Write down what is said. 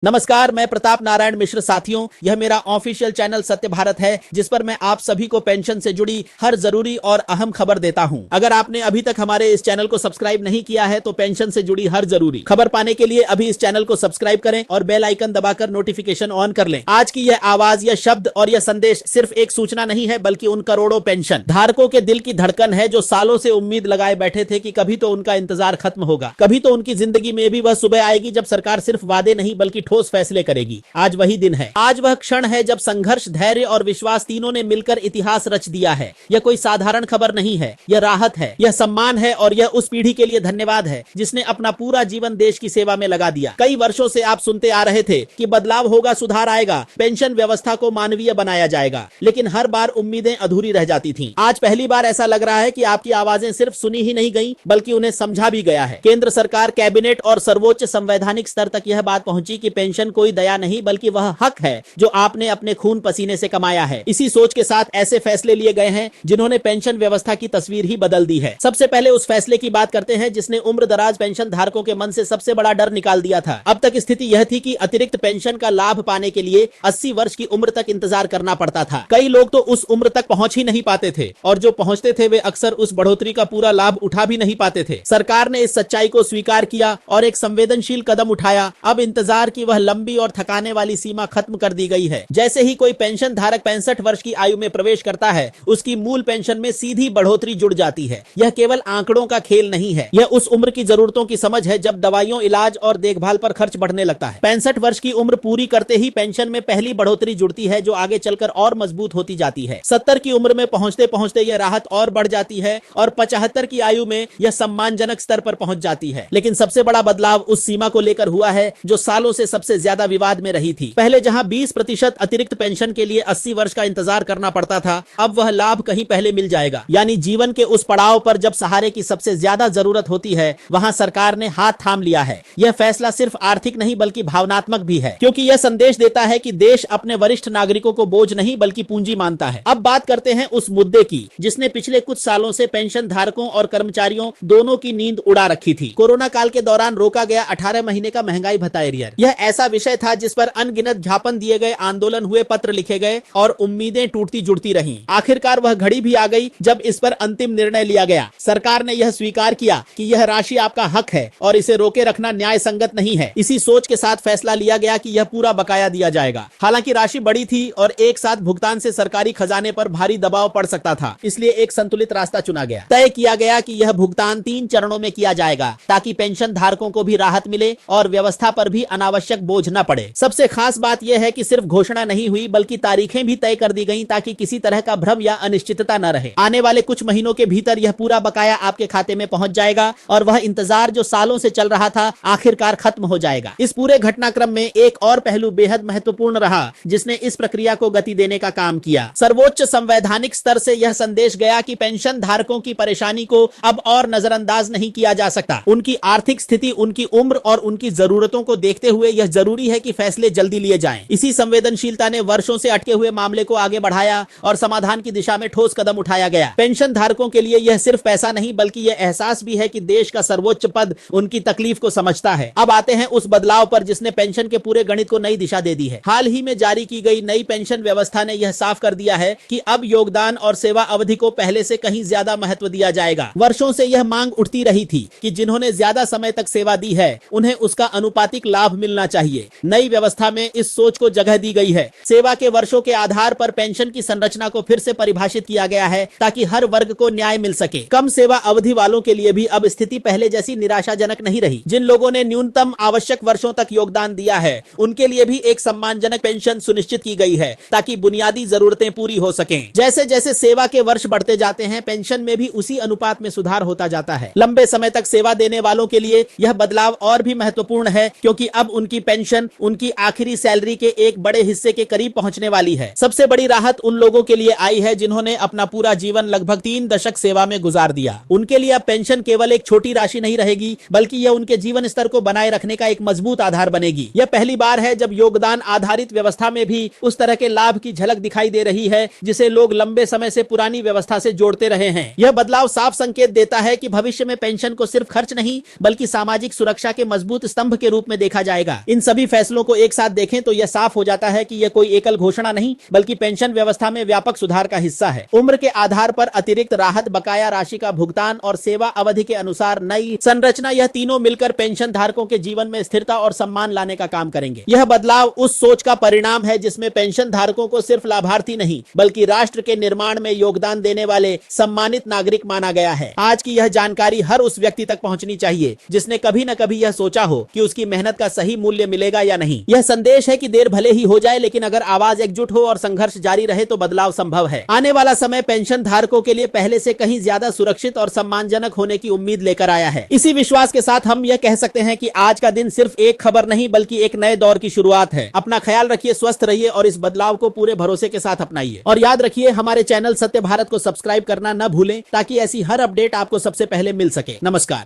नमस्कार, मैं प्रताप नारायण मिश्र। साथियों, यह मेरा ऑफिशियल चैनल सत्य भारत है, जिस पर मैं आप सभी को पेंशन से जुड़ी हर जरूरी और अहम खबर देता हूं। अगर आपने अभी तक हमारे इस चैनल को सब्सक्राइब नहीं किया है तो पेंशन से जुड़ी हर जरूरी खबर पाने के लिए अभी इस चैनल को सब्सक्राइब करें और बेल आइकन दबाकर नोटिफिकेशन ऑन कर लें। आज की यह आवाज, यह शब्द और यह संदेश सिर्फ एक सूचना नहीं है, बल्कि उन करोड़ों पेंशन धारकों के दिल की धड़कन है, जो सालों से उम्मीद लगाए बैठे थे कि कभी तो उनका इंतजार खत्म होगा, कभी तो उनकी जिंदगी में भी वह सुबह आएगी जब सरकार सिर्फ वादे नहीं बल्कि ठोस फैसले करेगी। आज वही दिन है। आज वह क्षण है जब संघर्ष, धैर्य और विश्वास तीनों ने मिलकर इतिहास रच दिया है। यह कोई साधारण खबर नहीं है, यह राहत है, यह सम्मान है और यह उस पीढ़ी के लिए धन्यवाद है जिसने अपना पूरा जीवन देश की सेवा में लगा दिया। कई वर्षों से आप सुनते आ रहे थे कि बदलाव होगा, सुधार आएगा, पेंशन व्यवस्था को मानवीय बनाया जाएगा, लेकिन हर बार उम्मीदें अधूरी रह जाती थीं। आज पहली बार ऐसा लग रहा है कि आपकी आवाजें सिर्फ सुनी ही नहीं गई, बल्कि उन्हें समझा भी गया है। केंद्र सरकार, कैबिनेट और सर्वोच्च संवैधानिक स्तर तक यह बात पहुंची कि पेंशन कोई दया नहीं बल्कि वह हक है जो आपने अपने खून पसीने से कमाया है। इसी सोच के साथ ऐसे फैसले लिए गए हैं जिन्होंने पेंशन व्यवस्था की तस्वीर ही बदल दी है। सबसे पहले उस फैसले की बात करते हैं जिसने उम्रदराज पेंशन धारकों के मन से सबसे बड़ा डर निकाल दिया था। अब तक स्थिति यह थी कि अतिरिक्त पेंशन का लाभ पाने के लिए 80 वर्ष की उम्र तक इंतजार करना पड़ता था। कई लोग तो उस उम्र तक पहुंच ही नहीं पाते थे और जो पहुंचते थे वे अक्सर उस बढ़ोतरी का पूरा लाभ उठा भी नहीं पाते थे। सरकार ने इस सच्चाई को स्वीकार किया और एक संवेदनशील कदम उठाया। अब इंतजार की वह लंबी और थकाने वाली सीमा खत्म कर दी गई है। जैसे ही कोई पेंशन धारक 65 वर्ष की आयु में प्रवेश करता है, उसकी मूल पेंशन में सीधी बढ़ोतरी जुड़ जाती है। यह केवल आंकड़ों का खेल नहीं है, यह उस उम्र की जरूरतों की समझ है जब दवाइयों, इलाज और देखभाल पर खर्च बढ़ने लगता है। 65 वर्ष की उम्र पूरी करते ही पेंशन में पहली बढ़ोतरी जुड़ती है, जो आगे चलकर और मजबूत होती जाती है। 70 की उम्र में पहुंचते पहुंचते यह राहत और बढ़ जाती है और 75 की आयु में यह सम्मानजनक स्तर पर पहुंच जाती है। लेकिन सबसे बड़ा बदलाव उस सीमा को लेकर हुआ है जो सालों से सबसे ज्यादा विवाद में रही थी। पहले जहां 20% अतिरिक्त पेंशन के लिए 80 वर्ष का इंतजार करना पड़ता था, अब वह लाभ कहीं पहले मिल जाएगा। यानी जीवन के उस पड़ाव पर जब सहारे की सबसे ज्यादा जरूरत होती है, वहां सरकार ने हाथ थाम लिया है। यह फैसला सिर्फ आर्थिक नहीं बल्कि भावनात्मक भी है, क्योंकि यह संदेश देता है कि देश अपने वरिष्ठ नागरिकों को बोझ नहीं बल्कि पूंजी मानता है। अब बात करते हैं उस मुद्दे की जिसने पिछले कुछ सालों से पेंशन धारकों और कर्मचारियों दोनों की नींद उड़ा रखी थी। कोरोना काल के दौरान रोका गया 18 महीने का महंगाई भत्ता एरियर। यह ऐसा विषय था जिस पर अनगिनत झापन दिए गए, आंदोलन हुए, पत्र लिखे गए और उम्मीदें टूटती जुड़ती रहीं। आखिरकार वह घड़ी भी आ गई जब इस पर अंतिम निर्णय लिया गया। सरकार ने यह स्वीकार किया कि यह राशि आपका हक है और इसे रोके रखना न्याय संगत नहीं है। इसी सोच के साथ फैसला लिया गया कि यह पूरा बकाया दिया जाएगा। हालांकि राशि बड़ी थी और एक साथ भुगतान से सरकारी खजाने पर भारी दबाव पड़ सकता था, इसलिए एक संतुलित रास्ता चुना गया। तय किया गया कि यह भुगतान 3 चरणों में किया जाएगा, ताकि पेंशन धारकों को भी राहत मिले और व्यवस्था पर भी अनावश्यक बोझ न पड़े। सबसे खास बात यह है कि सिर्फ घोषणा नहीं हुई बल्कि तारीखें भी तय कर दी गईं, ताकि किसी तरह का भ्रम या अनिश्चितता न रहे। आने वाले कुछ महीनों के भीतर यह पूरा बकाया आपके खाते में पहुंच जाएगा और वह इंतजार जो सालों से चल रहा था आखिरकार खत्म हो जाएगा। इस पूरे घटनाक्रम में एक और पहलू बेहद महत्वपूर्ण रहा, जिसने इस प्रक्रिया को गति देने का काम किया। सर्वोच्च संवैधानिक स्तर से यह संदेश गया कि पेंशन धारकों की परेशानी को अब और नजरअंदाज नहीं किया जा सकता। उनकी आर्थिक स्थिति, उनकी उम्र और उनकी जरूरतों को देखते हुए यह जरूरी है कि फैसले जल्दी लिए जाएं। इसी संवेदनशीलता ने वर्षों से अटके हुए मामले को आगे बढ़ाया और समाधान की दिशा में ठोस कदम उठाया गया। पेंशन धारकों के लिए यह सिर्फ पैसा नहीं बल्कि यह एहसास भी है कि देश का सर्वोच्च पद उनकी तकलीफ को समझता है। अब आते हैं उस बदलाव पर जिसने पेंशन के पूरे गणित को नई दिशा दे दी है। हाल ही में जारी की गई नई पेंशन व्यवस्था ने यह साफ कर दिया है कि अब योगदान और सेवा अवधि को पहले से कहीं ज्यादा महत्व दिया जाएगा। वर्षों से यह मांग उठती रही थी कि जिन्होंने ज्यादा समय तक सेवा दी है उन्हें उसका अनुपातिक लाभ मिलना चाहिए। नई व्यवस्था में इस सोच को जगह दी गई है। सेवा के वर्षों के आधार पर पेंशन की संरचना को फिर से परिभाषित किया गया है, ताकि हर वर्ग को न्याय मिल सके। कम सेवा अवधि वालों के लिए भी अब स्थिति पहले जैसी निराशाजनक नहीं रही। जिन लोगों ने न्यूनतम आवश्यक वर्षों तक योगदान दिया है उनके लिए भी एक सम्मानजनक पेंशन सुनिश्चित की गई है, ताकि बुनियादी जरूरतें पूरी हो सकें। जैसे जैसे सेवा के वर्ष बढ़ते जाते हैं, पेंशन में भी उसी अनुपात में सुधार होता जाता है। लंबे समय तक सेवा देने वालों के लिए यह बदलाव और भी महत्वपूर्ण है, क्योंकि अब उनकी पेंशन उनकी आखिरी सैलरी के एक बड़े हिस्से के करीब पहुंचने वाली है। सबसे बड़ी राहत उन लोगों के लिए आई है जिन्होंने अपना पूरा जीवन लगभग 3 दशक सेवा में गुजार दिया। उनके लिए अब पेंशन केवल एक छोटी राशि नहीं रहेगी, बल्कि यह उनके जीवन स्तर को बनाए रखने का एक मजबूत आधार बनेगी। यह पहली बार है जब योगदान आधारित व्यवस्था में भी उस तरह के लाभ की झलक दिखाई दे रही है जिसे लोग लंबे समय से पुरानी व्यवस्था से जोड़ते रहे हैं। यह बदलाव साफ संकेत देता है कि भविष्य में पेंशन को सिर्फ खर्च नहीं बल्कि सामाजिक सुरक्षा के मजबूत स्तंभ के रूप में देखा जाएगा। इन सभी फैसलों को एक साथ देखें तो यह साफ हो जाता है कि यह कोई एकल घोषणा नहीं बल्कि पेंशन व्यवस्था में व्यापक सुधार का हिस्सा है। उम्र के आधार पर अतिरिक्त राहत, बकाया राशि का भुगतान और सेवा अवधि के अनुसार नई संरचना, यह तीनों मिलकर पेंशन धारकों के जीवन में स्थिरता और सम्मान लाने का काम करेंगे। यह बदलाव उस सोच का परिणाम है जिसमें पेंशन धारकों को सिर्फ लाभार्थी नहीं बल्कि राष्ट्र के निर्माण में योगदान देने वाले सम्मानित नागरिक माना गया है। आज की यह जानकारी हर उस व्यक्ति तक पहुंचनी चाहिए जिसने कभी न कभी यह सोचा हो कि उसकी मेहनत का सही मूल्य मिलेगा या नहीं। यह संदेश है कि देर भले ही हो जाए, लेकिन अगर आवाज एकजुट हो और संघर्ष जारी रहे तो बदलाव संभव है। आने वाला समय पेंशन धारकों के लिए पहले से कहीं ज्यादा सुरक्षित और सम्मानजनक होने की उम्मीद लेकर आया है। इसी विश्वास के साथ हम यह कह सकते हैं कि आज का दिन सिर्फ एक खबर नहीं बल्कि एक नए दौर की शुरुआत है। अपना ख्याल रखिए, स्वस्थ रहिए और इस बदलाव को पूरे भरोसे के साथ अपनाइए। और याद रखिए, हमारे चैनल सत्य भारत को सब्सक्राइब करना न भूलें ताकि ऐसी हर अपडेट आपको सबसे पहले मिल सके। नमस्कार।